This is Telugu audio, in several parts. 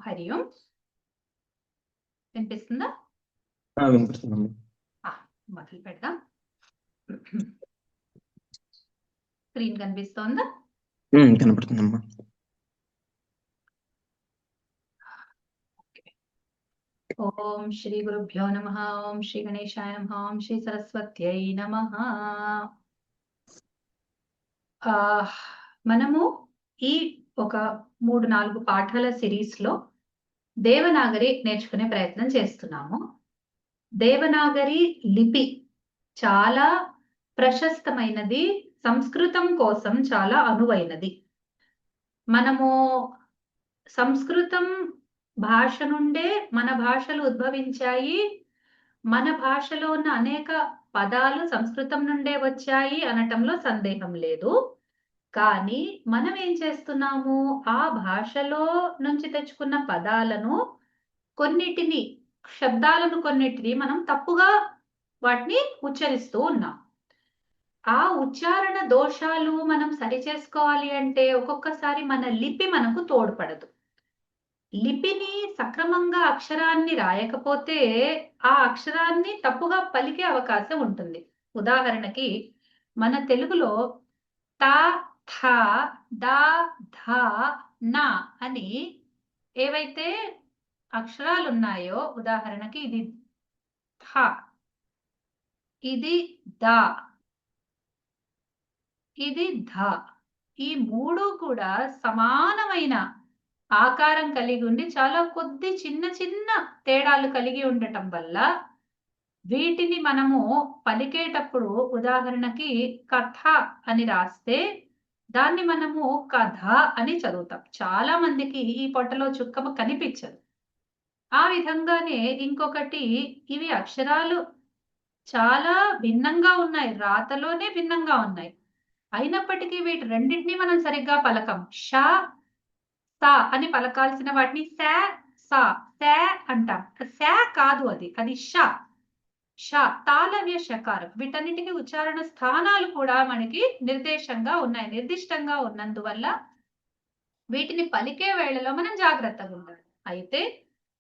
హరి ఓం. వినిపిస్తుందా? వినిపిస్తుందమ్మా. మొదలు పెడదాం. స్క్రీన్ కనిపిస్తోందా? కనపడుతుందమ్మా. ఓం శ్రీ గురుభ్యో నమః. ఓం శ్రీ గణేశాయ నమః. ఓం శ్రీ సరస్వత్యై నమః. మనము ఈ ఒక 3-4 పాఠాల సిరీస్ లో దేవనాగరి నేర్చుకునే ప్రయత్నం చేస్తున్నాము. దేవనాగరి లిపి చాలా ప్రశస్తమైనది, సంస్కృతం కోసం చాలా అనువైనది. మనము సంస్కృతం భాష నుండే మన భాషలు ఉద్భవించాయి, మన భాషలో ఉన్న అనేక పదాలు సంస్కృతం నుండే వచ్చాయి అనటంలో సందేహం లేదు. కానీ మనం ఏం చేస్తున్నాము, ఆ భాషలో నుంచి తెచ్చుకున్న పదాలను కొన్నిటిని మనం తప్పుగా వాటిని ఉచ్చరిస్తూ ఉన్నాం. ఆ ఉచ్చారణ దోషాలు మనం సరి చేసుకోవాలి అంటే ఒక్కొక్కసారి మన లిపి మనకు తోడ్పడదు. లిపిని సక్రమంగా అక్షరాన్ని రాయకపోతే ఆ అక్షరాన్ని తప్పుగా పలికే అవకాశం ఉంటుంది. ఉదాహరణకి మన తెలుగులో తా, థ, దా, ధ, నా అని ఏవైతే అక్షరాలు ఉన్నాయో, ఉదాహరణకి ఇది థ, ఇది ద, ఇది ధ, ఈ మూడు కూడా సమానమైన ఆకారం కలిగి ఉండి చాలా కొద్ది చిన్న చిన్న తేడాలు కలిగి ఉండటం వల్ల వీటిని మనము పలికేటప్పుడు ఉదాహరణకి కథ అని రాస్తే దాన్ని మనము కథ అని చదువుతాం. చాలా మందికి ఈ పొట్టలో చుక్క కనిపించదు. ఆ విధంగానే ఇంకొకటి, ఇవి అక్షరాలు చాలా భిన్నంగా ఉన్నాయి, రాతలోనే భిన్నంగా ఉన్నాయి. అయినప్పటికీ వీటి రెండింటినీ మనం సరిగ్గా పలకం. ష, సా అని పలకాల్సిన వాటిని సా, సా, సా అంటాం. సా కాదు, అది ష. ష తాళవ్య షకారం. వీటన్నిటికీ ఉచ్చారణ స్థానాలు కూడా మనకి నిర్దిష్టంగా ఉన్నందువల్ల వీటిని పలికే వేళలో మనం జాగ్రత్తగా ఉండాలి. అయితే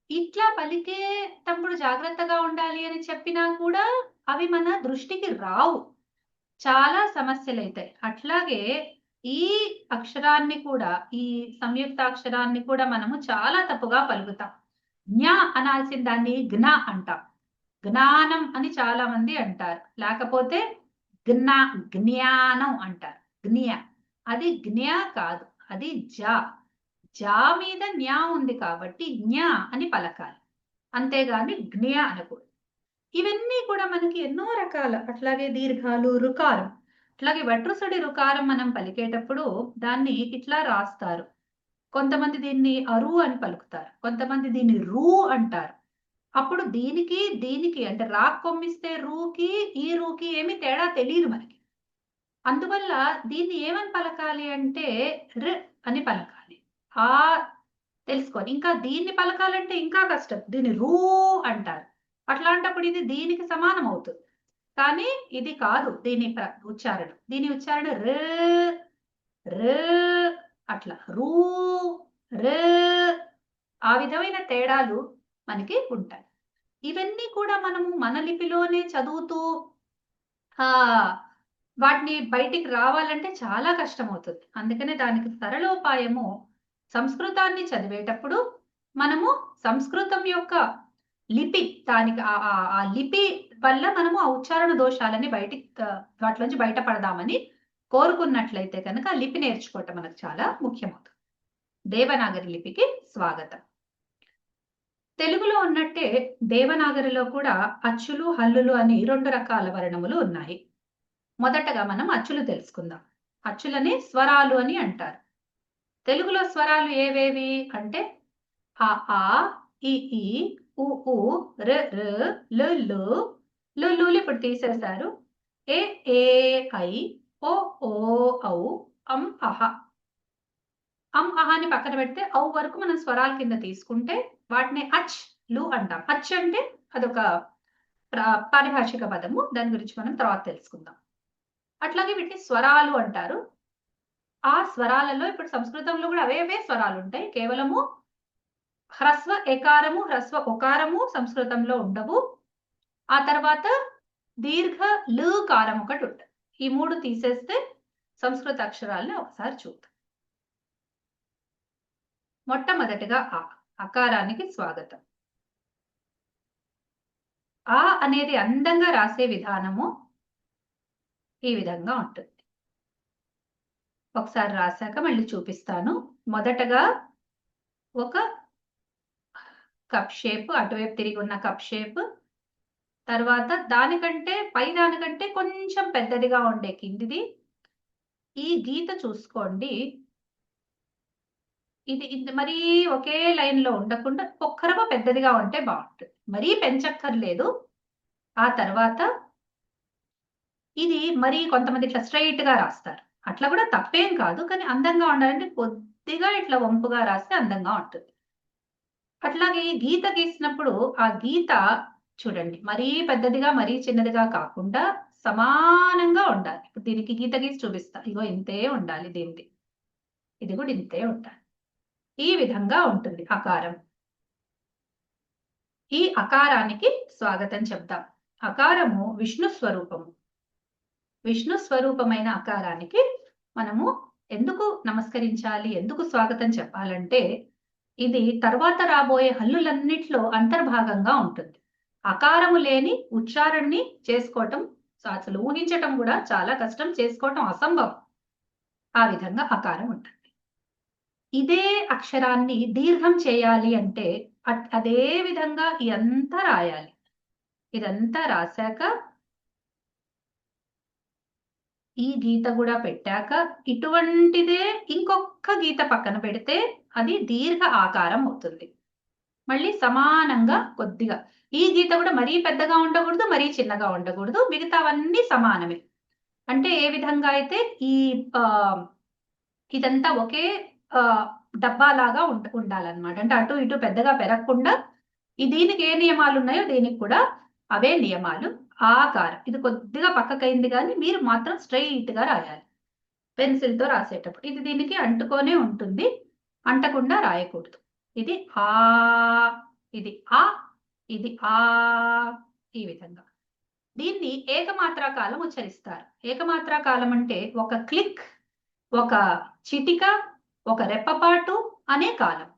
ఇట్లా పలికేటప్పుడు జాగ్రత్తగా ఉండాలి అని చెప్పినా కూడా అవి మన దృష్టికి రావు, చాలా సమస్యలు అవుతాయి. అట్లాగే ఈ అక్షరాన్ని కూడా, ఈ సంయుక్త అక్షరాన్ని కూడా మనము చాలా తప్పుగా పలుకుతాం. జ్ఞ అనాల్సిన దాన్ని జ్ఞ అంటాం. జ్ఞానం అని చాలా మంది అంటారు, లేకపోతే జ్ఞానం అంటారు. అది జ్ఞ కాదు, అది జా మీద జ్ఞ ఉంది కాబట్టి జ్ఞ అని పలకాలి, అంతేగాని జ్ఞ అనకూడదు. ఇవన్నీ కూడా మనకి ఎన్నో రకాల, అట్లాగే దీర్ఘాలు, రుకారం. అట్లాగే వట్రుసడి రుకారం మనం పలికేటప్పుడు దాన్ని ఇట్లా రాస్తారు. కొంతమంది దీన్ని అరు అని పలుకుతారు, కొంతమంది దీన్ని రూ అంటారు. అప్పుడు దీనికి అంటే రా కొమ్మిస్తే రూకి ఈ రూకి ఏమి తేడా తెలియదు మనకి. అందువల్ల దీన్ని ఏమని పలకాలి అంటే ర్ అని పలకాలి. తెలుసుకోండి. ఇంకా దీన్ని పలకాలంటే ఇంకా కష్టం, దీన్ని రూ అంటారు. అట్లాంటప్పుడు ఇది దీనికి సమానం అవుతుంది, కానీ ఇది కాదు. దీని ఉచ్చారణ ర అట్లా రూ ర, ఆ విధమైన తేడాలు మనకి ఉంటాయి. ఇవన్నీ కూడా మనము మన లిపిలోనే చదువుతూ వాటిని బయటికి రావాలంటే చాలా కష్టం అవుతుంది. అందుకనే దానికి సరళోపాయము, సంస్కృతాన్ని చదివేటప్పుడు మనము సంస్కృతం యొక్క లిపి, దానికి ఆ లిపి వల్ల మనము ఆ ఉచ్చారణ దోషాలని వాటిలోంచి బయటపడదామని కోరుకున్నట్లయితే కనుక ఆ లిపి నేర్చుకోవటం మనకు చాలా ముఖ్యమవుతుంది. దేవనాగరి లిపికి స్వాగతం. తెలుగులో ఉన్నట్టే దేవనాగరిలో కూడా అచ్చులు, హల్లులు అని 2 రకాల వర్ణములు ఉన్నాయి. మొదటగా మనం అచ్చులు తెలుసుకుందాం. అచ్చులని స్వరాలు అని అంటారు. తెలుగులో స్వరాలు ఏవేవి అంటే ఆ, ఈ, ఉ, ర, లు, లు ఇప్పుడు తీసేశారు. ఏ, ఐ, ఓ, ఔ, అహ. అహాని పక్కన పెడితే ఔ వరకు మనం స్వరాల కింద తీసుకుంటే వాటిని అచ్లు అంటాం. అచ్ అంటే అదొక పారిభాషిక పదము, దాని గురించి మనం తర్వాత తెలుసుకుందాం. అట్లాగే వీటిని స్వరాలు అంటారు. ఆ స్వరాలలో ఇప్పుడు సంస్కృతంలో కూడా అవే స్వరాలు ఉంటాయి, కేవలము హ్రస్వ ఎకారము హ్రస్వ ఒకారము సంస్కృతంలో ఉండవు. ఆ తర్వాత దీర్ఘ లకారం ఒకటి ఉంటుంది. ఈ మూడు తీసేస్తే సంస్కృత అక్షరాలని ఒకసారి చూద్దాం. మొట్టమొదటిగా ఆ అకారానికి స్వాగతం. ఆ అనేది అందంగా రాసే విధానము ఈ విధంగా ఉంటుంది. ఒకసారి రాశాక మళ్ళీ చూపిస్తాను. మొదటగా ఒక కప్ షేప్, అటువైపు తిరిగి ఉన్న కప్ షేప్, తర్వాత దానికంటే దానికంటే కొంచెం పెద్దదిగా ఉండే కిందిది. ఈ గీత చూసుకోండి, ఇది మరీ ఒకే లైన్ లో ఉండకుండా ఒక్కరవ పెద్దదిగా ఉంటే బాగుంటుంది, మరీ పెంచక్కర్లేదు. ఆ తర్వాత ఇది మరీ కొంతమంది ఇట్లా స్ట్రైట్ గా రాస్తారు, అట్లా కూడా తప్పేం కాదు, కానీ అందంగా ఉండాలంటే కొద్దిగా ఇట్లా వంపుగా రాస్తే అందంగా ఉంటుంది. అట్లాగే గీత గీసినప్పుడు ఆ గీత చూడండి, మరీ పెద్దదిగా మరీ చిన్నదిగా కాకుండా సమానంగా ఉండాలి. ఇప్పుడు దీనికి గీత గీసి చూపిస్తా, ఇగో ఇంతే ఉండాలి, దీనికి ఇది కూడా ఇంతే ఉండాలి. ఈ విధంగా ఉంటుంది అకారం. ఈ అకారానికి స్వాగతం చెప్దాం. అకారము విష్ణు స్వరూపము. విష్ణు స్వరూపమైన అకారానికి మనము ఎందుకు నమస్కరించాలి, ఎందుకు స్వాగతం చెప్పాలంటే, ఇది తర్వాత రాబోయే హల్లులన్నిట్లో అంతర్భాగంగా ఉంటుంది. అకారము లేని ఉచ్చారణని చేసుకోవటం, అసలు ఊహించటం కూడా చాలా కష్టం, చేసుకోవటం అసంభవం. ఆ విధంగా అకారం ఉంటుంది. ఇదే అక్షరాన్ని దీర్ఘం చేయాలి అంటే అదే విధంగా ఇదంతా రాయాలి. ఇదంతా రాశాక ఈ గీత కూడా పెట్టాక ఇటువంటిదే ఇంకొక గీత పక్కన పెడితే అది దీర్ఘ ఆకారం అవుతుంది. మళ్ళీ సమానంగా కొద్దిగా ఈ గీత కూడా మరీ పెద్దగా ఉండకూడదు, మరీ చిన్నగా ఉండకూడదు, మిగతావన్నీ సమానమే. అంటే ఏ విధంగా అయితే ఈ ఇదంతా ఒకే డబ్బాలాగా ఉండాలన్నమాట. అంటే అటు ఇటు పెద్దగా పెరగకుండా దీనికి ఏ నియమాలు ఉన్నాయో దీనికి కూడా అవే నియమాలు. ఆకారం ఇది కొద్దిగా పక్కకైంది, కానీ మీరు మాత్రం స్ట్రైట్ గా రాయాలి పెన్సిల్ తో రాసేటప్పుడు. ఇది దీనికి అంటుకొనే ఉంటుంది, అంటకుండా రాయకూడదు. ఇది ఆ, ఇది ఆ, ఇది ఆ, ఈ విధంగా. దీన్ని ఏకమాత్రా కాలం ఉచ్చరిస్తారు. ఏకమాత్రా కాలం అంటే ఒక క్లిక్, ఒక చిటిక, ఒక రెప్పపాటు అనే కాలం.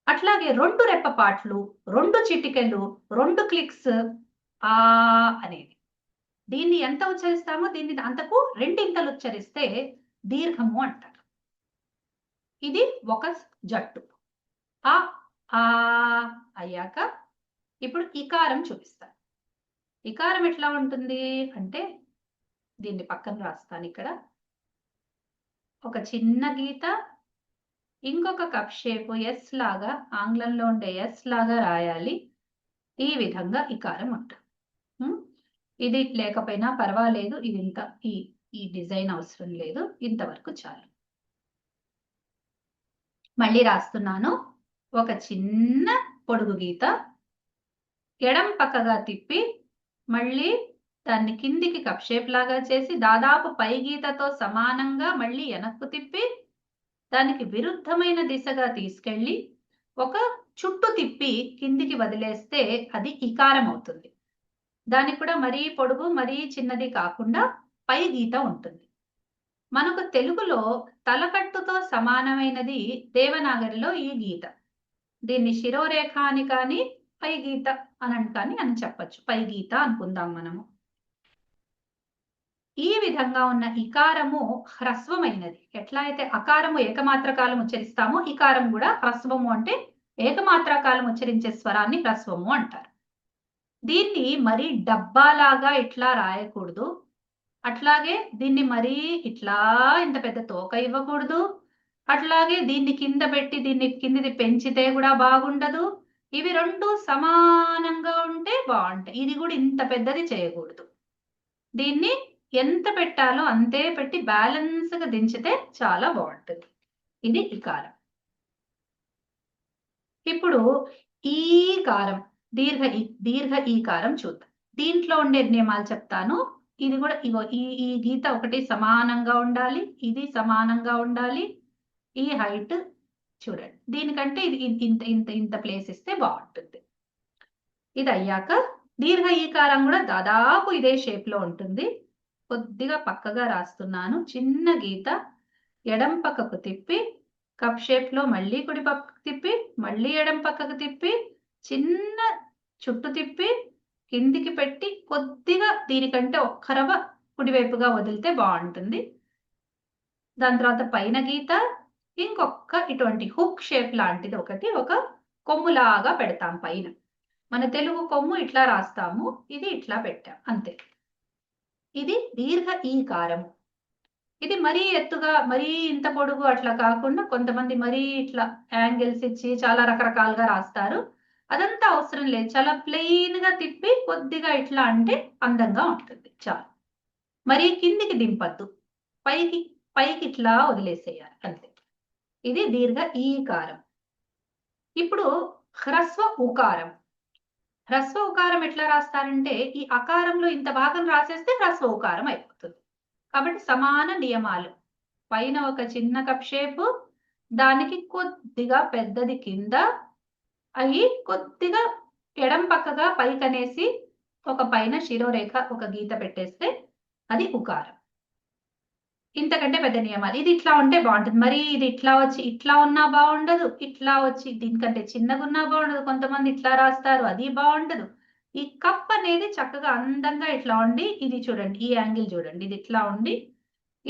అట్లాగే 2 రెప్పపాట్లు, 2 చిటికెలు, 2 క్లిక్స్ ఆ అనేది. దీన్ని ఎంత ఉచ్చరిస్తామో దీన్ని అంతకు రెండింతలు ఉచ్చరిస్తే దీర్ఘము అంటారు. ఇది ఒక జట్టు. ఆ ఆ అయ్యాక ఇప్పుడు ఇకారం చూపిస్తాను. ఇకారం ఎట్లా ఉంటుంది అంటే, దీన్ని పక్కన రాస్తాను. ఇక్కడ ఒక చిన్న గీత, ఇంకొక కప్ షేప్ ఎస్ లాగా, ఆంగ్లంలో ఉండే ఎస్ లాగా రాయాలి. ఈ విధంగా ఇకారం ఉంటుంది. ఇది లేకపోయినా పర్వాలేదు, ఇది ఇంత ఈ డిజైన్ అవసరం లేదు, ఇంతవరకు చాలు. మళ్ళీ రాస్తున్నాను. ఒక చిన్న పొడుగు గీత ఎడం పక్కగా తిప్పి మళ్ళీ దాన్ని కిందికి కప్ షేప్ లాగా చేసి దాదాపు పై గీతతో సమానంగా మళ్ళీ వెనక్కు తిప్పి దానికి విరుద్ధమైన దిశగా తీసుకెళ్ళి ఒక చుట్టు తిప్పి కిందికి వదిలేస్తే అది ఇకారం అవుతుంది. దానికి కూడా మరీ పొడుగు మరీ చిన్నది కాకుండా పై గీత ఉంటుంది. మనకు తెలుగులో తలకట్టుతో సమానమైనది దేవనాగరిలో ఈ గీత. దీన్ని శిరోరేఖ అని కానీ పై గీత అని చెప్పచ్చు. పై గీత అనుకుందాం మనము. ఈ విధంగా ఉన్న ఇకారము హ్రస్వమైనది. ఎట్లా అయితే అకారము ఏకమాత్రకాలం ఉచ్చరిస్తామో ఇకారం కూడా హ్రస్వము, అంటే ఏకమాత్రకాలం ఉచ్చరించే స్వరాన్ని హ్రస్వము అంటారు. దీన్ని మరీ డబ్బాలాగా ఇట్లా రాయకూడదు, అట్లాగే దీన్ని మరీ ఇట్లా ఇంత పెద్ద తోక ఇవ్వకూడదు, అట్లాగే దీన్ని కింద పెట్టి దీన్ని కిందిది పెంచితే కూడా బాగుండదు. ఇవి రెండు సమానంగా ఉంటే బాగుంటాయి. ఇది కూడా ఇంత పెద్దది చేయకూడదు. దీన్ని ఎంత పెట్టాలో అంతే పెట్టి బ్యాలెన్స్ గా దించితే చాలా బాగుంటుంది. ఇది ఇకారం. ఇప్పుడు ఈకారం, దీర్ఘ ఈకారం చూద్దాం. దీంట్లో ఉండే నియమాలు చెప్తాను. ఇది కూడా ఇగో ఈ గీత ఒకటి సమానంగా ఉండాలి, ఇది సమానంగా ఉండాలి, ఈ హైట్ చూడండి, దీనికంటే ఇది ఇంత ఇంత ఇంత ప్లేస్ ఇస్తే బాగుంటుంది. ఇది అయ్యాక దీర్ఘ ఈకారం కూడా దాదాపు ఇదే షేప్ లో ఉంటుంది. కొద్దిగా పక్కగా రాస్తున్నాను. చిన్న గీత ఎడం పక్కకు తిప్పి కప్ షేప్ లో మళ్ళీ కుడి పక్కకు తిప్పి మళ్ళీ ఎడం పక్కకు తిప్పి చిన్న చుట్టు తిప్పి కిందికి పెట్టి కొద్దిగా దీనికంటే ఒక్కరవ కుడివైపుగా వదిలితే బాగుంటుంది. దాని తర్వాత పైన గీత ఇంకొక ఇటువంటి హుక్ షేప్ లాంటిది ఒకటి ఒక కొమ్ములాగా పెడతాం పైన. మన తెలుగు కొమ్ము ఇట్లా రాస్తాము, ఇది ఇట్లా పెట్టాం అంతే. ఇది దీర్ఘ ఈకారము. ఇది మరీ ఎత్తుగా మరీ ఇంత పొడుగు అట్లా కాకుండా కొంతమంది మరీ ఇట్లా యాంగిల్స్ ఇచ్చి చాలా రకరకాలుగా రాస్తారు. అదంతా అవసరం లేదు. చాలా ప్లెయిన్ గా తిప్పి కొద్దిగా ఇట్లా అంటే అందంగా ఉంటుంది. చాలు. మరీ కిందికి దింపద్దు, పైకి పైకి ఇట్లా వదిలేసేయాలి అంతే. ఇది దీర్ఘ ఈకారం. ఇప్పుడు హ్రస్వ ఉకారం. హ్రస్వ ఉకారం ఎట్లా రాస్తారంటే ఈ అకారంలో ఇంత భాగం రాసేస్తే హ్రస్వ ఉకారం అయిపోతుంది. కాబట్టి సమాన నియమాలు. పైన ఒక చిన్న కప్ షేపు, దానికి కొద్దిగా పెద్దది కింద అయి కొద్దిగా ఎడం పక్కగా పైకనేసి ఒక పైన శిరోరేఖ ఒక గీత పెట్టేస్తే అది ఉకారం. ఇంతకంటే పెద్ద నియమాలు. ఇది ఇట్లా ఉంటే బాగుంటుంది. మరి ఇది ఇట్లా వచ్చి ఇట్లా ఉన్నా బాగుండదు, ఇట్లా వచ్చి దీనికంటే చిన్నగా ఉన్నా బాగుండదు. కొంతమంది ఇట్లా రాస్తారు, అది బాగుండదు. ఈ కప్ అనేది చక్కగా అందంగా ఇట్లా ఉండి, ఇది చూడండి, ఈ యాంగిల్ చూడండి, ఇది ఇట్లా ఉండి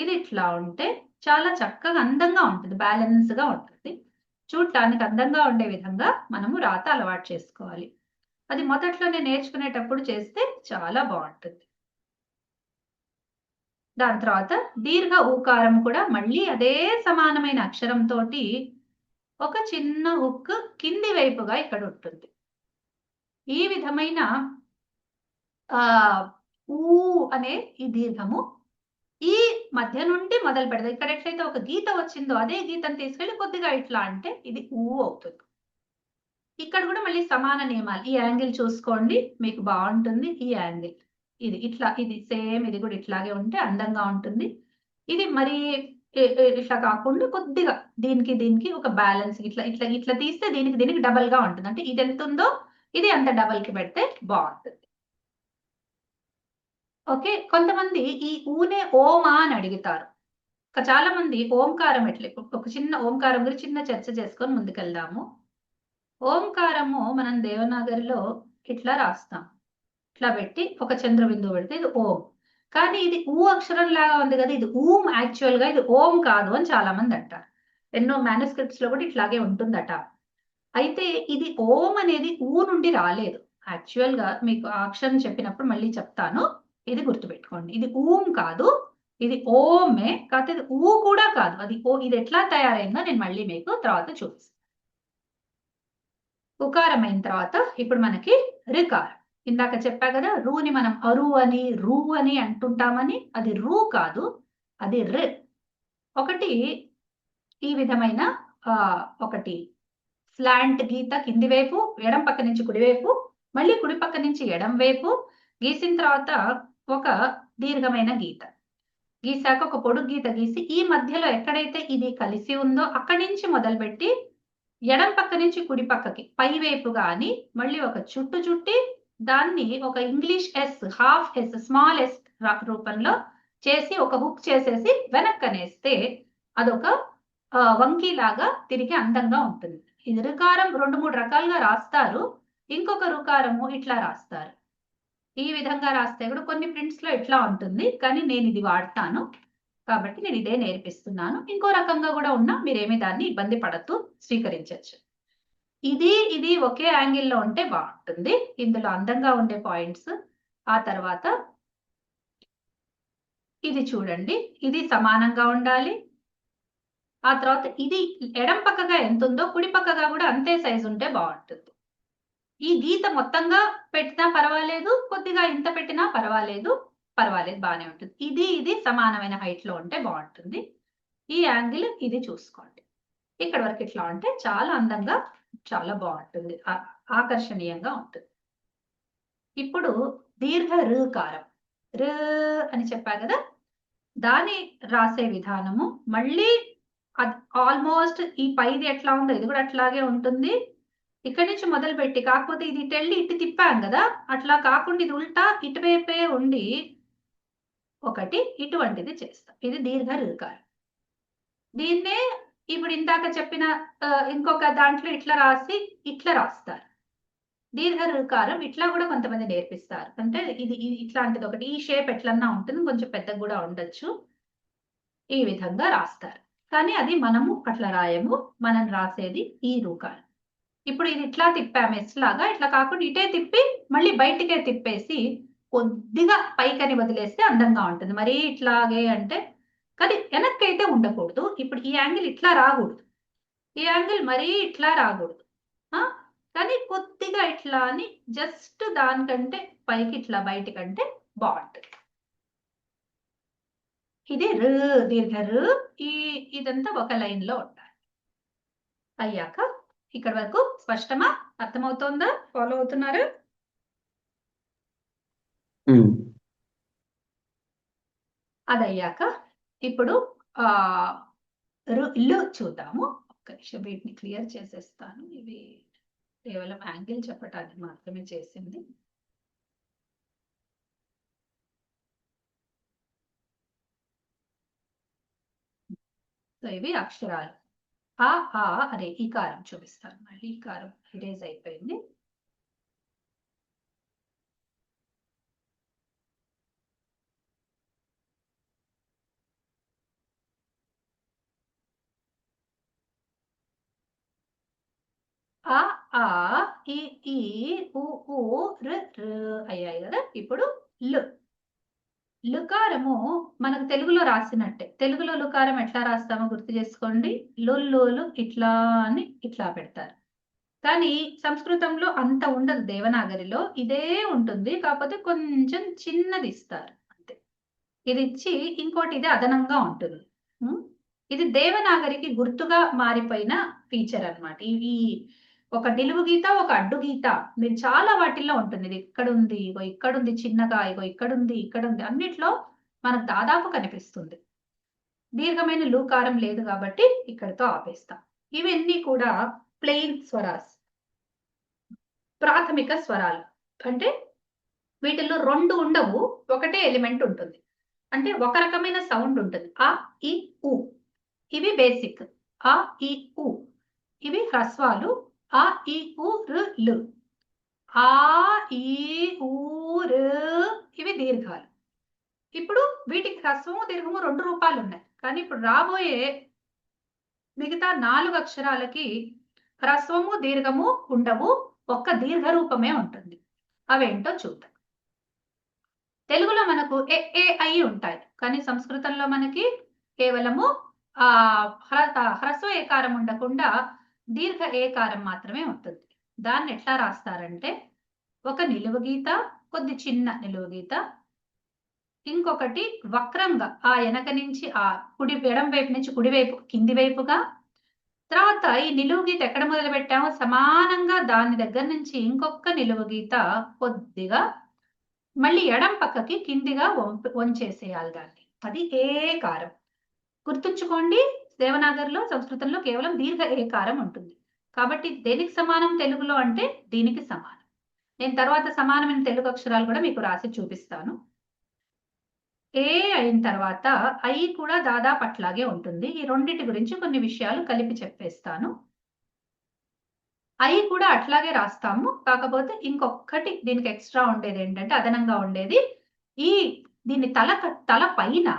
ఇది ఇట్లా ఉంటే చాలా చక్కగా అందంగా ఉంటుంది, బ్యాలెన్స్ గా ఉంటుంది. చూడటానికి అందంగా ఉండే విధంగా మనము రాత అలవాటు చేసుకోవాలి. అది మొదట్లోనే నేర్చుకునేటప్పుడు చేస్తే చాలా బాగుంటుంది. దాని తర్వాత దీర్ఘ ఊకారం కూడా మళ్ళీ అదే సమానమైన అక్షరంతో ఒక చిన్న హుక్ కింది వైపుగా ఇక్కడ ఉంటుంది. ఈ విధమైన ఊ అనే ఈ దీర్ఘము ఈ మధ్య నుండి మొదలు పెడతాం. ఇక్కడ ఎట్లయితే ఒక గీత వచ్చిందో అదే గీతను తీసుకెళ్లి కొద్దిగా ఇట్లా అంటే ఇది ఊ అవుతుంది. ఇక్కడ కూడా మళ్ళీ సమాన నియమాలు. ఈ యాంగిల్ చూసుకోండి, మీకు బాగుంటుంది. ఈ యాంగిల్ ఇది ఇట్లా, ఇది సేమ్, ఇది కూడా ఇట్లాగే ఉంటే అందంగా ఉంటుంది. ఇది మరి ఇట్లా కాకుండా కొద్దిగా దీనికి దీనికి ఒక బ్యాలెన్స్ ఇట్లా ఇట్లా ఇట్లా తీస్తే దీనికి దీనికి డబల్ గా ఉంటుంది. అంటే ఇది ఎంత ఉందో ఇది అంత డబల్ కి పెడితే బాగుంటుంది. ఓకే. కొంతమంది ఈ ఊనే ఓమా అని అడుగుతారు. చాలా మంది ఓంకారం ఎట్లే ఒక చిన్న ఓంకారం గురించి చిన్న చర్చ చేసుకొని ముందుకెళ్దాము. ఓంకారము మనం దేవనాగరిలో ఇట్లా రాస్తాం. ఇట్లా పెట్టి ఒక చంద్ర బిందువు పెడితే ఇది ఓం. కానీ ఇది ఊ అక్షరం లాగా ఉంది కదా, ఇది ఊమ్ యాక్చువల్ గా, ఇది ఓం కాదు అని చాలా మంది అంటారు. ఎన్నో మాన్యుస్క్రిప్ట్స్ లో కూడా ఇట్లాగే ఉంటుందట. అయితే ఇది ఓం అనేది ఊ నుండి రాలేదు. యాక్చువల్ గా మీకు ఆ అక్షరం చెప్పినప్పుడు మళ్ళీ చెప్తాను, ఇది గుర్తుపెట్టుకోండి. ఇది ఊం కాదు, ఇది ఓమే. కాకపోతే ఇది ఊ కూడా కాదు. అది ఓ, ఇది ఎట్లా తయారైందో నేను మళ్ళీ మీకు తర్వాత చూపిస్తాను. ఉకారం అయిన తర్వాత ఇప్పుడు మనకి రికారం. ఇందాక చెప్పా కదా, రూని మనం అరు అని రూ అని అంటుంటామని. అది రూ కాదు, అది రి. ఒకటి ఈ విధమైన ఒకటి స్లాంట్ గీత కింది వైపు, ఎడం పక్క నుంచి కుడివైపు, మళ్ళీ కుడి పక్క నుంచి ఎడం వైపు గీసిన తర్వాత ఒక దీర్ఘమైన గీత గీసాక ఒక పొడుగు గీత గీసి ఈ మధ్యలో ఎక్కడైతే ఇది కలిసి ఉందో అక్కడి నుంచి మొదలుపెట్టి ఎడం పక్క నుంచి కుడి పక్కకి పై వైపు గాని మళ్ళీ ఒక చుట్టు చుట్టి దాన్ని ఒక English S, half S, small S రూపంలో చేసి ఒక హుక్ చేసేసి వెనక్కనేస్తే అదొక వంకీలాగా తిరిగి అందంగా ఉంటుంది. ఇది రుకారం 2-3 రకాలుగా రాస్తారు. ఇంకొక రుకారము ఇట్లా రాస్తారు. ఈ విధంగా రాస్తే కూడా కొన్ని ప్రింట్స్ లో ఇట్లా ఉంటుంది, కానీ నేను ఇది వాడతాను కాబట్టి నేను ఇదే నేర్పిస్తున్నాను. ఇంకో రకంగా కూడా ఉన్నా మీరేమీ దాన్ని ఇబ్బంది పడద్దు, స్వీకరించవచ్చు. ఇది ఒకే యాంగిల్లో ఉంటే బాగుంటుంది. ఇందులో అందంగా ఉండే పాయింట్స్. ఆ తర్వాత ఇది చూడండి, ఇది సమానంగా ఉండాలి. ఆ తర్వాత ఇది ఎడం పక్కగా ఎంత ఉందో కుడి పక్కగా కూడా అంతే సైజు ఉంటే బాగుంటుంది. ఈ గీత మొత్తంగా పెట్టినా పర్వాలేదు, కొద్దిగా ఇంత పెట్టినా పర్వాలేదు, బాగానే ఉంటుంది. ఇది సమానమైన హైట్ లో ఉంటే బాగుంటుంది. ఈ యాంగిల్ ఇది చూసుకోండి. ఇక్కడ వరకు ఇట్లా ఉంటే చాలా అందంగా, చాలా బాగుంటుంది, ఆకర్షణీయంగా ఉంటుంది. ఇప్పుడు దీర్ఘ రుకారం. రు అని చెప్పా కదా, దాని రాసే విధానము మళ్ళీ ఆల్మోస్ట్ ఈ పైది ఎట్లా ఉందో ఇది కూడా అట్లాగే ఉంటుంది. ఇక్కడి నుంచి మొదలుపెట్టి కాకపోతే ఇది ఇటు ఇటు తిప్పాం కదా, అట్లా కాకుండా ఇది ఉల్టా ఇటువైపే ఉండి ఒకటి ఇటువంటిది చేస్తాం. ఇది దీర్ఘ రుకారం. దీన్నే ఇప్పుడు ఇందాక చెప్పిన ఇంకొక దాంట్లో ఇట్లా రాసి ఇట్లా రాస్తారు. దీర్ఘ రుకారం ఇట్లా కూడా కొంతమంది నేర్పిస్తారు. అంటే ఇది ఇట్లాంటిది ఒకటి ఈ షేప్ ఎట్లన్నా ఉంటుంది, కొంచెం పెద్దగా కూడా ఉండొచ్చు. ఈ విధంగా రాస్తారు. కానీ అది మనము అట్లా రాయము. మనం రాసేది ఈ రుకారం. ఇప్పుడు ఇది ఇట్లా తిప్పాము ఎస్ లాగా, ఇట్లా కాకుండా ఇటే తిప్పి మళ్ళీ బయటికే తిప్పేసి కొద్దిగా పైకని వదిలేస్తే అందంగా ఉంటుంది. మరీ ఇట్లాగే అంటే కానీ వెనక్కి అయితే ఉండకూడదు. ఇప్పుడు ఈ యాంగిల్ ఇట్లా రాకూడదు, ఈ యాంగిల్ మరీ ఇట్లా రాకూడదు. కానీ కొద్దిగా ఇట్లా అని జస్ట్ దానికంటే పైకి ఇట్లా బయటికంటే బాగుంటుంది. ఇది దీర్ఘ ఇదంతా ఒక లైన్ లో ఉండాలి. అయ్యాక ఇక్కడ వరకు స్పష్టమా? అర్థమవుతోందా? ఫాలో అవుతున్నారు? అదయ్యాక ఇప్పుడు ఇల్లు చూద్దాము. ఒక్క నిమిషం వీటిని క్లియర్ చేసేస్తాను. ఇవి కేవలం యాంగిల్ చెప్పడానికి మాత్రమే చేసింది. సో ఇవి అక్షరాలు. అదే ఈకారం చూపిస్తాను. మళ్ళీ ఈకారం ఇరేజ్ అయిపోయింది. ఈ ఊ అయ్యాయి కదా. ఇప్పుడు లుకారము మనకు తెలుగులో రాసినట్టే. తెలుగులో లుకారం ఎట్లా రాస్తామో గుర్తు చేసుకోండి. లుల్లులు ఇట్లా అని ఇట్లా పెడతారు. కానీ సంస్కృతంలో అంత ఉండదు. దేవనాగరిలో ఇదే ఉంటుంది, కాకపోతే కొంచెం చిన్నది ఇస్తారు అంతే. ఇది ఇచ్చి ఇంకోటి ఇది అదనంగా ఉంటుంది. ఇది దేవనాగరికి గుర్తుగా మారిపోయిన ఫీచర్ అన్నమాట. ఇవి ఒక నిలువు గీత, ఒక అడ్డు గీత మీరు చాలా వాటిల్లో ఉంటుంది. ఇది ఇక్కడ ఉంది, ఇగో ఇక్కడ ఉంది చిన్నగా, ఇగో ఇక్కడ ఉంది, ఇక్కడ ఉంది, అన్నిట్లో మనకు దాదాపు కనిపిస్తుంది. దీర్ఘమైన లూకారం లేదు కాబట్టి ఇక్కడితో ఆపేస్తాం. ఇవన్నీ కూడా ప్లెయిన్ స్వరాస్, ప్రాథమిక స్వరాలు. అంటే వీటిల్లో రెండు ఉండవు, ఒకటే ఎలిమెంట్ ఉంటుంది. అంటే ఒక రకమైన సౌండ్ ఉంటుంది. ఆ ఈ ఉ ఇవి బేసిక్. ఆ ఈ ఉ ఇవి హ్రస్వాలు. ఆ ఈ ఉ లు. ఆ ఈ ఊ ఇవి దీర్ఘాలు. ఇప్పుడు వీటికి హ్రస్వము దీర్ఘము రెండు రూపాలు ఉన్నాయి. కానీ ఇప్పుడు రాబోయే మిగతా 4 అక్షరాలకి హ్రస్వము దీర్ఘము ఉండవు, ఒక్క దీర్ఘ రూపమే ఉంటుంది. అవేంటో చూద్దాం. తెలుగులో మనకు ఏ ఐ ఉంటాయి, కానీ సంస్కృతంలో మనకి కేవలము హ్రస్వ ఏకారం ఉండకుండా దీర్ఘ ఏకారం మాత్రమే ఉంటుంది. దాన్ని ఎట్లా రాస్తారంటే ఒక నిలువు గీత, కొద్ది చిన్న నిలువు గీత, ఇంకొకటి వక్రంగా ఆ వెనక నుంచి ఆ ఎడం వైపు నుంచి కుడివైపు కింది వైపుగా, తర్వాత ఈ నిలువు గీత ఎక్కడ మొదలు పెట్టామో సమానంగా దాని దగ్గర నుంచి ఇంకొక నిలువు గీత కొద్దిగా మళ్ళీ ఎడం పక్కకి కిందిగా వంచేసేయాలి దాన్ని. అది ఏకారం. గుర్తుంచుకోండి, దేవనాగరిలో సంస్కృతంలో కేవలం దీర్ఘ ఏకారం ఉంటుంది. కాబట్టి దేనికి సమానం తెలుగులో అంటే దీనికి సమానం. నేను తర్వాత సమానమైన తెలుగు అక్షరాలు కూడా మీకు రాసి చూపిస్తాను. ఏ అయిన తర్వాత ఐ కూడా దాదాపు అట్లాగే ఉంటుంది. ఈ రెండింటి గురించి కొన్ని విషయాలు కలిపి చెప్పేస్తాను. ఐ కూడా అట్లాగే రాస్తాము, కాకపోతే ఇంకొకటి దీనికి ఎక్స్ట్రా ఉండేది ఏంటంటే అదనంగా ఉండేది, దీని తల పైన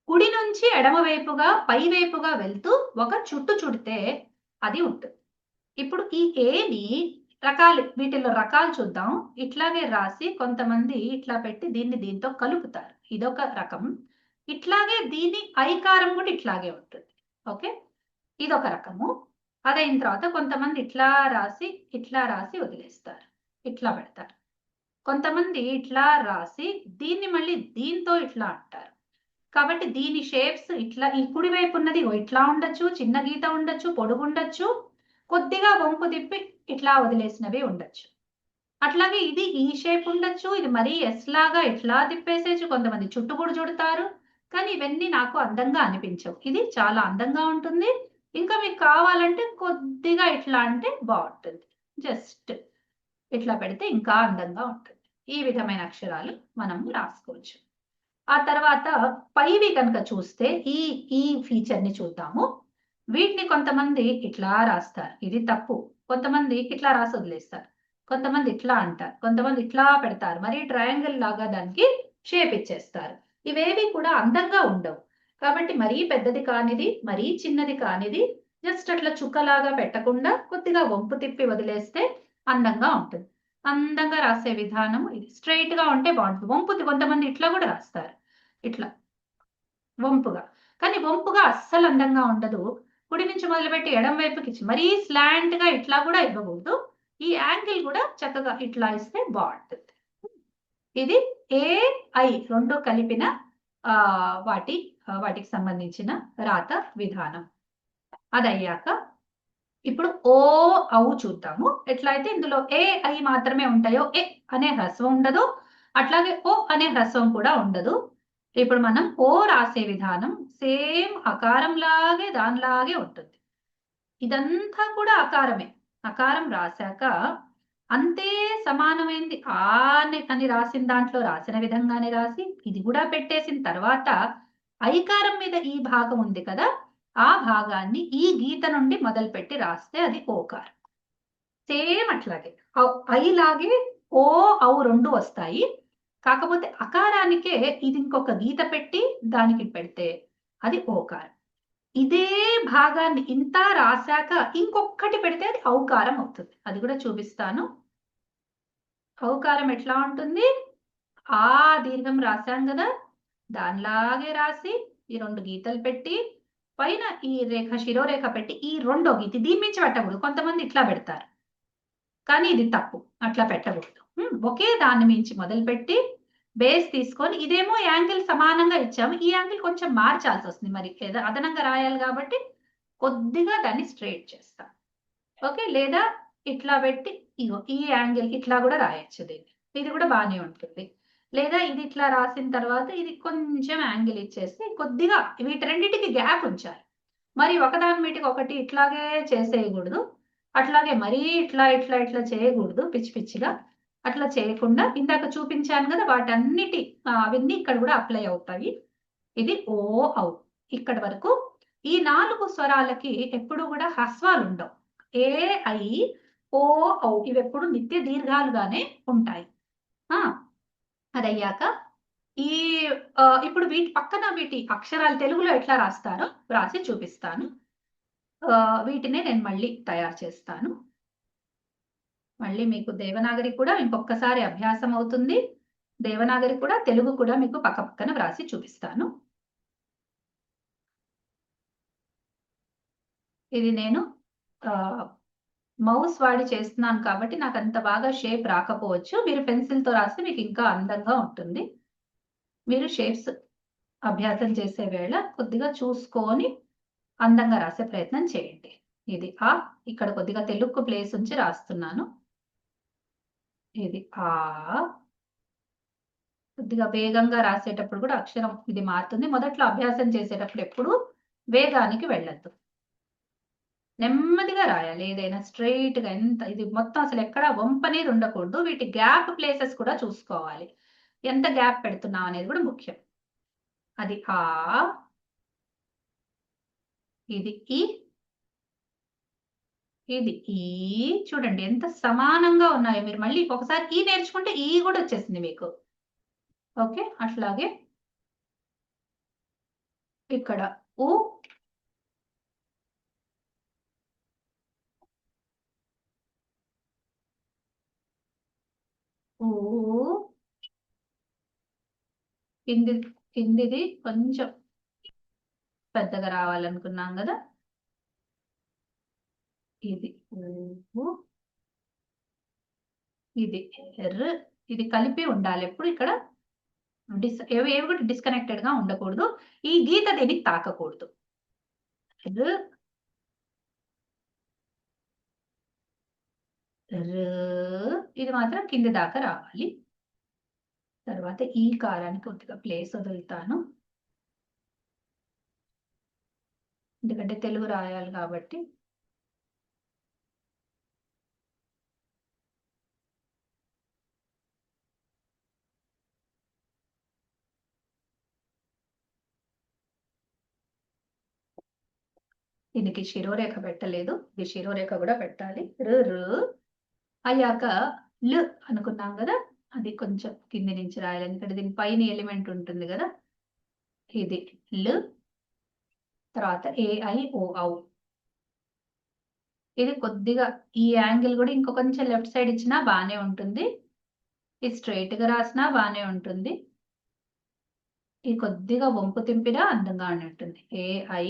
కుడి నుంచి ఎడమ వైపుగా పై వైపుగా వెళ్తూ ఒక చుట్టు చుడితే అది ఉంటుంది. ఇప్పుడు ఈ ఏని వీటిలో రకాలు చూద్దాం. ఇట్లాగే రాసి కొంతమంది ఇట్లా పెట్టి దీన్ని దీంతో కలుపుతారు, ఇదొక రకం. ఇట్లాగే దీని ఐకారం కూడా ఇట్లాగే ఉంటుంది. ఓకే, ఇదొక రకము. అదైన తర్వాత కొంతమంది ఇట్లా రాసి వదిలేస్తారు, ఇట్లా పెడతారు. కొంతమంది ఇట్లా రాసి దీన్ని మళ్ళీ దీంతో ఇట్లా అంటారు. కాబట్టి దీని షేప్స్ ఇట్లా, ఈ కుడి వైపు ఉన్నది ఇట్లా ఉండొచ్చు, చిన్న గీత ఉండొచ్చు, పొడుగు ఉండొచ్చు, కొద్దిగా వంపు తిప్పి ఇట్లా వదిలేసినవి ఉండొచ్చు. అట్లాగే ఇది ఈ షేప్ ఉండొచ్చు, ఇది మరీ ఎస్ లాగా ఇట్లా తిప్పేసేచ్చు, కొంతమంది చుట్టుకుడు చుడతారు, కానీ ఇవన్నీ నాకు అందంగా అనిపించవు. ఇది చాలా అందంగా ఉంటుంది. ఇంకా మీకు కావాలంటే కొద్దిగా ఇట్లా అంటే బాగుంటుంది. జస్ట్ ఇట్లా పెడితే ఇంకా అందంగా ఉంటుంది. ఈ విధమైన అక్షరాలు మనము రాసుకోవచ్చు. ఆ తర్వాత పైవి కనుక చూస్తే ఈ ఈ ఫీచర్ ని చూద్దాము. వీటిని కొంతమంది ఇట్లా రాస్తారు. ఇది తప్పు. కొంతమంది ఇట్లా రాసి వదిలేస్తారు. కొంతమంది ఇట్లా అంటారు. కొంతమంది ఇట్లా పెడతారు. మరి ట్రయాంగిల్ లాగా దానికి షేప్ ఇచ్చేస్తారు. ఇవేవి కూడా అందంగా ఉండవు. కాబట్టి మరీ పెద్దది కానిది, మరీ చిన్నది కానిది, జస్ట్ అట్లా చుక్కలాగా పెట్టకుండా కొద్దిగా వంపు తిప్పి వదిలేస్తే అందంగా ఉంటుంది. అందంగా రాసే విధానం ఇది. స్ట్రైట్ గా ఉంటే బాగుంటుంది. వంపుది కొంతమంది ఇట్లా కూడా రాస్తారు. ఇట్లా వంపుగా. కానీ వంపుగా అస్సలు అందంగా ఉండదు. కుడి నుంచి మొదలుపెట్టి ఎడమ వైపుకి మరీ స్లాంట్ గా ఇట్లా కూడా ఇవ్వకూడదు. ఈ యాంగిల్ కూడా చక్కగా ఇట్లా ఇస్తే బాగుంటుంది. ఇది ఏ ఐ రెండు కలిపిన వాటికి సంబంధించిన రాత విధానం. అదయ్యాక ఇప్పుడు ఓ ఔ చూద్దాము. ఎట్లయితే ఇందులో ఏ ఐ మాత్రమే ఉంటాయో ఏ అనే హ్రస్వం ఉండదు. అట్లాగే ఓ అనే హ్రస్వం కూడా ఉండదు. ఇప్పుడు మనం ఓ రాసే విధానం సేమ్ అకారం లాగే దానిలాగే ఉంటుంది. ఇదంతా కూడా అకారమే. అకారం రాశాక అంతే సమానమైంది అని రాసిన దాంట్లో రాసిన విధంగానే రాసి ఇది కూడా పెట్టేసిన తర్వాత ఐకారం మీద ఈ భాగం ఉంది కదా, ఆ భాగాన్ని ఈ గీత నుండి మొదలుపెట్టి రాస్తే అది ఓకారం. సేమ్ అట్లాగే ఐలాగే ఓ ఔ రెండు వస్తాయి. కాకపోతే అకారానికే ఇది ఇంకొక గీత పెట్టి దానికి పెడితే అది ఓకారం. ఇదే భాగాన్ని ఇంత రాశాక ఇంకొకటి పెడితే అది ఔకారం అవుతుంది. అది కూడా చూపిస్తాను. ఔకారం ఎట్లా ఉంటుంది? ఆ దీర్ఘం రాశాం కదా, దానిలాగే రాసి ఈ రెండు గీతలు పెట్టి పైన ఈ రేఖ శిరోరేఖ పెట్టి ఈ రెండో గీత దీని నుంచి పెట్టకూడదు. కొంతమంది ఇట్లా పెడతారు, కానీ ఇది తప్పు. అట్లా పెట్టకూడదు. ఒకే దాన్ని మించి మొదలుపెట్టి బేస్ తీసుకొని ఇదేమో యాంగిల్ సమానంగా ఇచ్చాము, ఈ యాంగిల్ కొంచెం మార్చాల్సి వస్తుంది. మరి అదనంగా రాయాలి కాబట్టి కొద్దిగా దాన్ని స్ట్రైట్ చేస్తాం. ఓకే, లేదా ఇట్లా పెట్టి ఇగో ఈ యాంగిల్ ఇట్లా కూడా రాయొచ్చు. దీన్ని ఇది కూడా బాగానే ఉంటుంది. లేదా ఇది ఇట్లా రాసిన తర్వాత ఇది కొంచెం యాంగిల్ ఇచ్చేసి కొద్దిగా వీటి రెండింటికి గ్యాప్ ఉంచాలి. మరి ఒకదాని మీటికి ఒకటి ఇట్లాగే చేసేయకూడదు. అట్లాగే మరీ ఇట్లా ఇట్లా ఇట్లా చేయకూడదు పిచ్చి పిచ్చిగా. అట్లా చేయకుండా ఇందాక చూపించాను కదా, వాటన్నిటి అవన్నీ ఇక్కడ కూడా అప్లై అవుతాయి. ఇది ఓ ఔ. ఇక్కడ వరకు ఈ 4 స్వరాలకి ఎప్పుడు కూడా హ్రస్వాలు ఉండవు. ఏ ఐ ఓ ఔ ఇవి ఎప్పుడు నిత్య దీర్ఘాలుగానే ఉంటాయి. అదయ్యాక ఈ ఇప్పుడు వీటి పక్కన వీటి అక్షరాలు తెలుగులో ఎట్లా రాస్తారో రాసి చూపిస్తాను. వీటినే నేను మళ్ళీ తయారు చేస్తాను. మళ్ళీ మీకు దేవనాగరి కూడా ఇంకొకసారి అభ్యాసం అవుతుంది. దేవనాగరి కూడా తెలుగు కూడా మీకు పక్క పక్కన వ్రాసి చూపిస్తాను. ఇది నేను మౌస్ వాడి చేస్తున్నాను కాబట్టి నాకు అంత బాగా షేప్ రాకపోవచ్చు. మీరు పెన్సిల్తో రాస్తే మీకు ఇంకా అందంగా ఉంటుంది. మీరు షేప్స్ అభ్యాసం చేసే వేళ కొద్దిగా చూసుకొని అందంగా రాసే ప్రయత్నం చేయండి. ఇది ఇక్కడ కొద్దిగా తెలుగు ప్లేస్ ఉంచి రాస్తున్నాను. ఇది కొద్దిగా వేగంగా రాసేటప్పుడు కూడా అక్షరం ఇది మారుతుంది. మొదట్లో అభ్యాసం చేసేటప్పుడు ఎప్పుడు వేగానికి వెళ్ళద్దు. నెమ్మదిగా రాయాలి. ఏదైనా స్ట్రైట్ గా ఎంత ఇది మొత్తం అసలు ఎక్కడ వంపు అనేది ఉండకూడదు. వీటి గ్యాప్ ప్లేసెస్ కూడా చూసుకోవాలి. ఎంత గ్యాప్ పెడుతున్నాం అనేది కూడా ముఖ్యం. అది ఇది ఇది చూడండి ఎంత సమానంగా ఉన్నాయో. మీరు మళ్ళీ ఒకసారి ఈ నేర్చుకుంటే ఈ కూడా వచ్చేసింది మీకు. ఓకే, అట్లాగే ఇక్కడ ఊ కిందిది కొంచెం పెద్దగా రావాలనుకున్నాం కదా. ఇది ఇది ఇది కలిపి ఉండాలి ఎప్పుడు. ఇక్కడ ఏవి కూడా డిస్కనెక్టెడ్ గా ఉండకూడదు. ఈ గీత దీనికి తాకకూడదు. ఇది మాత్రం కింది దాకా రావాలి. తర్వాత ఈ కారానికి కొద్దిగా ప్లేస్ వదులుతాను. ఎందుకంటే తెలుగు రాయాలి కాబట్టి. దీనికి శిరోరేఖ పెట్టలేదు, ఇది శిరోరేఖ కూడా పెట్టాలి. అయ్యాక ల్ అనుకున్నాం కదా, అది కొంచెం కింది నుంచి రాయాలి, ఎందుకంటే దీని పైన ఎలిమెంట్ ఉంటుంది కదా. ఇది ల్, తర్వాత AIOఔ. ఇది కొద్దిగా ఈ యాంగిల్ కూడా ఇంకో కొంచెం లెఫ్ట్ సైడ్ ఇచ్చినా బాగానే ఉంటుంది, ఇది స్ట్రైట్ గా రాసినా బాగానే ఉంటుంది, ఇది కొద్దిగా వంపు తింపినా అందంగా ఉంటుంది. AI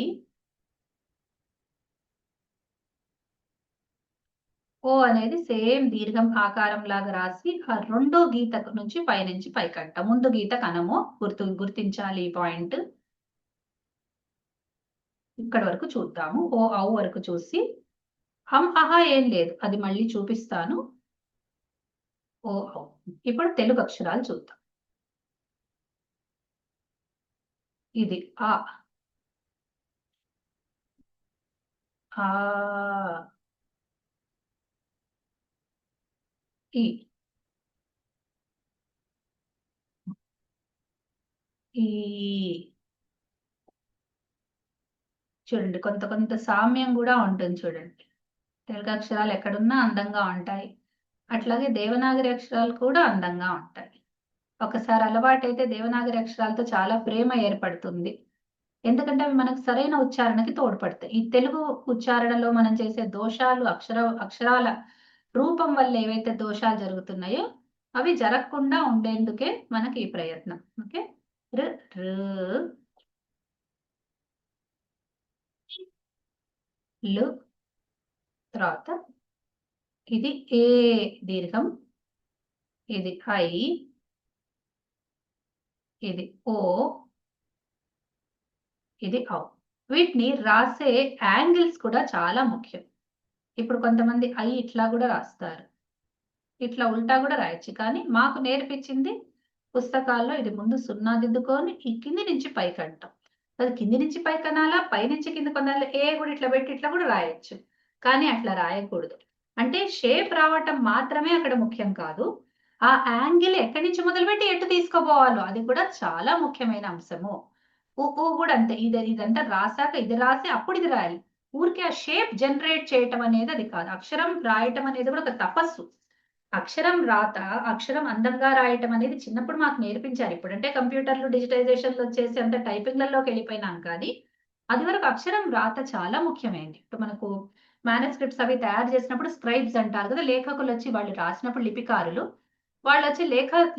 ఓ అనేది సేమ్ దీర్ఘం ఆకారం లాగా రాసి ఆ రెండో గీత నుంచి పైనుంచి పైకంట. ముందు గీత కనము గుర్తించాలి ఈ పాయింట్. ఇక్కడ వరకు చూద్దాము. ఔ వరకు చూసి ఆహా ఏం లేదు, అది మళ్ళీ చూపిస్తాను. ఔ. ఇప్పుడు తెలుగు అక్షరాలు చూద్దాం. ఇది ఆ ఈ చూడండి, కొంత సామ్యం కూడా ఉంటుంది చూడండి. తెలుగు అక్షరాలు ఎక్కడున్నా అందంగా ఉంటాయి, అట్లాగే దేవనాగరి అక్షరాలు కూడా అందంగా ఉంటాయి. ఒకసారి అలవాటైతే దేవనాగరి అక్షరాలతో చాలా ప్రేమ ఏర్పడుతుంది, ఎందుకంటే అవి మనకు సరైన ఉచ్చారణకి తోడ్పడతాయి. ఈ తెలుగు ఉచ్చారణలో మనం చేసే దోషాలు, అక్షరాల రూపం వల్ల ఏవైతే దోషాలు జరుగుతున్నాయో అవి జరగకుండా ఉండేందుకే మనకి ఈ ప్రయత్నం. ఓకే, లు, తర్వాత ఇది ఏ దీర్ఘం, ఇది ఐ, ఇది ఓ, ఇది ఔ. వీటిని రాసే యాంగిల్స్ కూడా చాలా ముఖ్యం. ఇప్పుడు కొంతమంది ఐ ఇట్లా కూడా రాస్తారు, ఇట్లా ఉల్టా కూడా రాయొచ్చు, కానీ మాకు నేర్పించింది పుస్తకాల్లో ఇది ముందు సున్నా దిద్దుకొని ఈ కింది నుంచి పైకి అంటాం. అది కింది నుంచి పైకి అనాలా, పై నుంచి కింద కొనాలి, ఏ కూడా ఇట్లా పెట్టి ఇట్లా కూడా రాయొచ్చు, కానీ అట్లా రాయకూడదు. అంటే షేప్ రావటం మాత్రమే అక్కడ ముఖ్యం కాదు, ఆ యాంగిల్ ఎక్కడి నుంచి మొదలుపెట్టి ఎటు తీసుకోపోవాలో అది కూడా చాలా ముఖ్యమైన అంశము. ఊ కూడా అంతే, ఇదంతా రాసాక ఇది రాసి అప్పుడు ఇది రాయాలి. ఊరికే ఆ షేప్ జనరేట్ చేయటం అనేది అది కాదు. అక్షరం రాయటం అనేది కూడా ఒక తపస్సు. అక్షరం అందంగా రాయటం అనేది చిన్నప్పుడు మాకు నేర్పించారు. ఇప్పుడంటే కంప్యూటర్లు డిజిటైజేషన్లు వచ్చేసి అంత టైపింగ్లలోకి వెళ్ళిపోయినాం, కానీ అది వరకు అక్షరం రాత చాలా ముఖ్యమైనది. ఇప్పుడు మనకు మేనస్క్రిప్ట్స్ అవి తయారు చేసినప్పుడు స్క్రైబ్స్ అంటారు కదా, లేఖకులు వచ్చి వాళ్ళు రాసినప్పుడు లిపికారులు, వాళ్ళు వచ్చి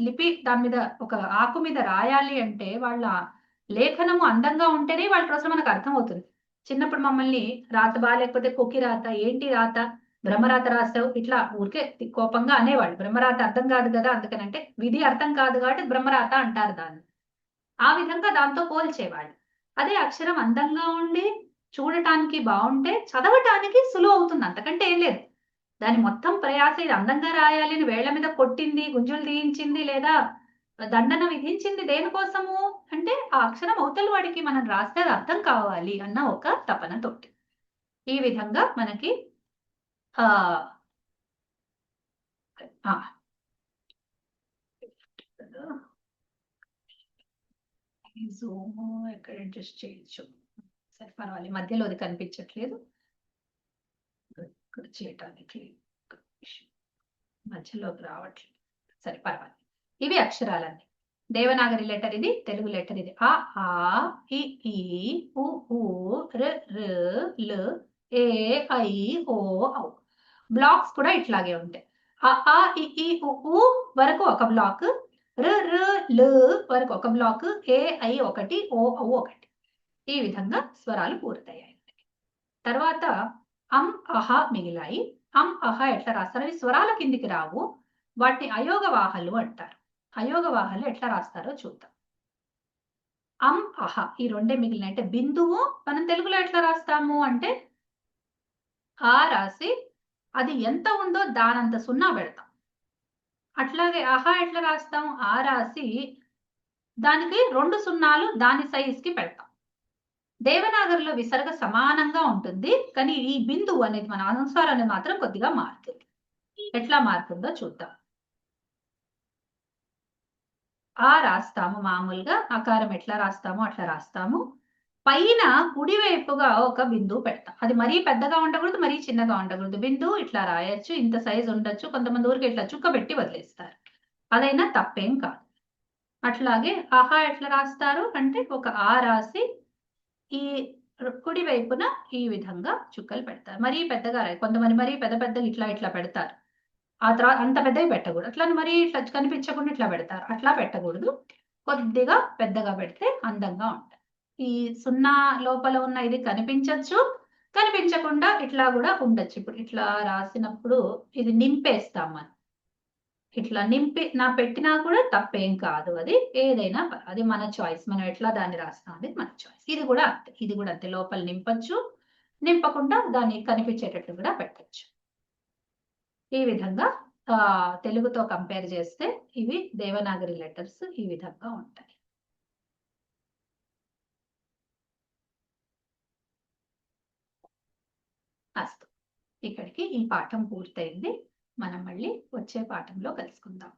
లిపి దాని మీద ఒక ఆకు మీద రాయాలి అంటే వాళ్ళ లేఖనము అందంగా ఉంటేనే వాళ్ళ కోసం మనకు అర్థమవుతుంది. చిన్నప్పుడు మమ్మల్ని రాత బాగాలేకపోతే కొక్కి రాత, ఏంటి రాత, బ్రహ్మరాత రాస్తావు, ఇట్లా ఊరికే కోపంగా అనేవాళ్ళు. బ్రహ్మరాత అర్థం కాదు కదా, అందుకనంటే విధి అర్థం కాదు కాబట్టి బ్రహ్మరాత అంటారు దాన్ని. ఆ విధంగా దాంతో పోల్చేవాళ్ళు. అదే అక్షరం అందంగా ఉండి చూడటానికి బాగుంటే చదవటానికి సులువు అవుతుంది, అంతకంటే ఏం లేదు. దాని మొత్తం ప్రయాస ఇది అందంగా రాయాలి అని వేళ్ల మీద కొట్టింది, గుంజులు తీయించింది, లేదా దండన విధించింది దేనికోసము అంటే ఆ అక్షరం అవతల వాడికి మనం రాస్తే అది అర్థం కావాలి అన్న ఒక తపనతోటి. ఈ విధంగా మనకి జూమ్ ఎక్కడ అడ్జస్ట్ చేయొచ్చు, సరే పర్వాలేదు, మధ్యలో అది కనిపించట్లేదు ఇక్కడ చేయటానికి, మధ్యలోకి రావట్లేదు, సరే పర్వాలేదు. ఇవి అక్షరాలన్నీ. దేవనాగరి లెటర్ ఇది, తెలుగు లెటర్ ఇది. ఆ ఇ ఈ ఉ ర్ ల్ ఏ ఐ ఓ ఔ. బ్లాక్స్ కూడా ఇట్లాగే ఉంటాయి. ఆ ఇ ఈ ఉ వరకు ఒక బ్లాక్, ల్ వరకు ఒక బ్లాక్, ఏ ఐ ఒకటి, ఓ ఔ ఒకటి. ఈ విధంగా స్వరాలు పూర్తయ్యాయి. తర్వాత అహ మిగిలాయి. అహ ఎట్లా రాస్తారు, అవి స్వరాల కిందికి రావు, వాటిని అయోగవాహాలు అంటారు. అయోగవాహాలు ఎట్లా రాస్తారో చూద్దాం. అహ ఈ రెండే మిగిలిన, అంటే బిందువు మనం తెలుగులో ఎట్లా రాస్తాము అంటే ఆ రాసి అది ఎంత ఉందో దానంత సున్నా పెడతాం. అట్లాగే అహ ఎట్లా రాస్తాం, ఆ రాసి దానికి 2 సున్నాలు దాని సైజ్ కి పెడతాం. దేవనాగరిలో విసర్గ సమానంగా ఉంటుంది, కానీ ఈ బిందువు అనేది మన అనుస్వారం అనేది మాత్రం కొద్దిగా మారుతుంది. ఎట్లా మారుతుందో చూద్దాం. ఆ రాస్తాము, మామూలుగా ఆకారం ఎట్లా రాస్తామో అట్లా రాస్తాము. పైన కుడివైపుగా ఒక బిందువు పెడతాం. అది మరీ పెద్దగా ఉండకూడదు, మరీ చిన్నగా ఉండకూడదు. బిందువు ఇట్లా రాయొచ్చు, ఇంత సైజు ఉండొచ్చు. కొంతమంది ఊరికి ఇట్లా చుక్క పెట్టి వదిలేస్తారు, అదైనా తప్పేం కాదు. అట్లాగే ఆహా ఎట్లా రాస్తారు అంటే ఒక ఆ రాసి ఈ కుడి వైపున ఈ విధంగా చుక్కలు పెడతారు. మరీ పెద్దగా కొంతమంది మరీ పెద్ద పెద్దగా ఇట్లా ఇట్లా పెడతారు. ఆ తర్వాత అంత పెద్దవి పెట్టకూడదు. అట్లా మరీ ఇట్లా కనిపించకుండా ఇట్లా పెడతారు. అట్లా పెట్టకూడదు. కొద్దిగా పెద్దగా పెడితే అందంగా ఉంటుంది. ఈ సున్నా లోపల ఉన్న ఇది కనిపించచ్చు, కనిపించకుండా ఇట్లా కూడా ఉండొచ్చు. ఇప్పుడు ఇట్లా రాసినప్పుడు ఇది నింపేస్తాం మనం. ఇట్లా నింపి పెట్టినా కూడా తప్పేం కాదు. అది ఏదైనా అది మన చాయిస్. మనం ఎట్లా దాన్ని రాస్తాం అనేది మన చాయిస్. ఇది కూడా అంతే. ఇది కూడా అంతే. లోపల నింపచ్చు, నింపకుండా దాన్ని కనిపించేటట్టు కూడా పెట్టచ్చు. ఈ విధంగా తెలుగుతో కంపేర్ చేస్తే ఇవి దేవనాగరి లెటర్స్ ఈ విధంగా ఉంటాయి. అస్తు, ఇక్కడికి ఈ పాఠం పూర్తయింది. మనం మళ్ళీ వచ్చే పాఠంలో కలుసుకుందాం.